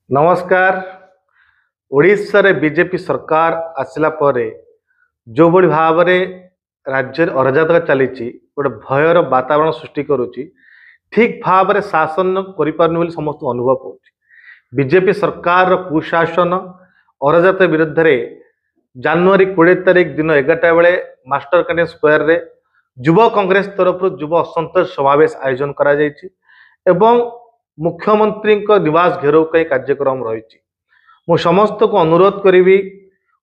नमस्कार। ओडिशा रे बीजेपी सरकार आसला परे जो बड़ी भाव रे राज्य अराजकता चली गोटे भयर वातावरण सृष्टि करुच्ची ठीक भाव में शासन कर समस्त अनुभव हो बीजेपी सरकार कुशासन अराजकता विरुद्ध रे जनवरी 20 तारिख दिन 11टा बेले मास्टर कैंटीन स्क्वायर रे युवा कांग्रेस तरफ युवा असंतोष समावेश आयोजन करा जायछि एवं मुख्यमंत्री निवास घेराव कई कार्यक्रम रही मु समस्त को अनुरोध करी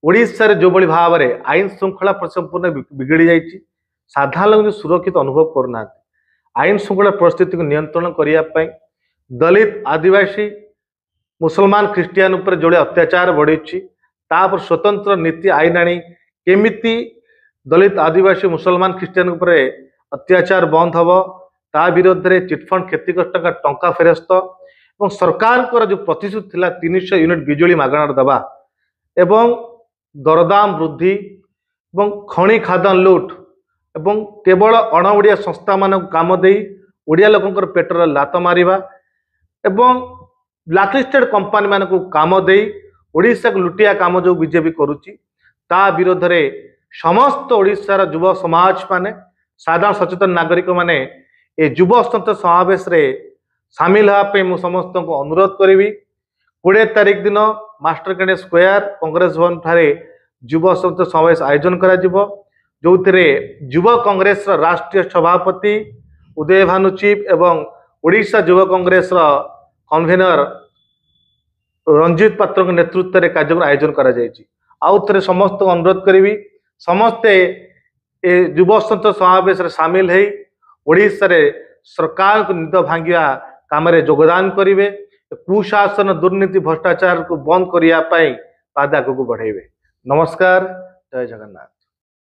ओडिशा रे जो बड़ी भाव में आईन श्रृंखला संपूर्ण बिगड़ी जाइए साधारण लोग सुरक्षित अनुभव करना आईन श्रृंखला परिस्थिति को नियंत्रण करने दलित आदिवासी मुसलमान ख्रिस्टियान उपर जोड़े अत्याचार बढ़ी तापर स्वतंत्र नीति आईन आनी केमिति दलित आदिवासी मुसलमान ख्रिस्टियान उपर अत्याचार बंद हम ता विरोध में चिटफंड क्षतिग्रस्त टंका फेरस्त और सरकार जो प्रतिश्रुति थिला 300 यूनिट बिजुली मागणार दबा एवं दरदाम वृद्धि एवं खनि खादान लुट एवं केवल अणओडिया संस्था मान काम दे ओडिया लोकंकर पेटर लात मारिबा एवं ब्लैकलिस्टेड कंपनी मान को काम दे ओडिशा को लुटिया काम जो बीजेपी करुच्ची ता विरोध में समस्त ओडिशार युव समाज माने साधारण सचेतन नागरिक माने ए युव असंतोष समावेश रे सामिल होगापी मु समस्त को अनुरोध करी 20 तारिख दिन मास्टर कैंटीन स्क्वायर कांग्रेस भवन ठारे युव असंतोष समावेश आयोजन करा जिवो जोथिरे युव कांग्रेस राष्ट्रीय सभापति उदय भानु चिफ एवं ओडिशा युव कांग्रेस कन्वेनर रंजीत पात्र नेतृत्व में कार्यक्रम आयोजन करा जायछि आउ थे समस्त को अनुरोध करी समस्ते ए युव असंतोष समावेश रे सामिल है ओडिशा रे सरकार को निद भांगिया काम योगदान करेंगे कुशासन दुर्नीति भ्रष्टाचार को बंद करने पाद आग को बढ़ेबे। नमस्कार, जय जगन्नाथ।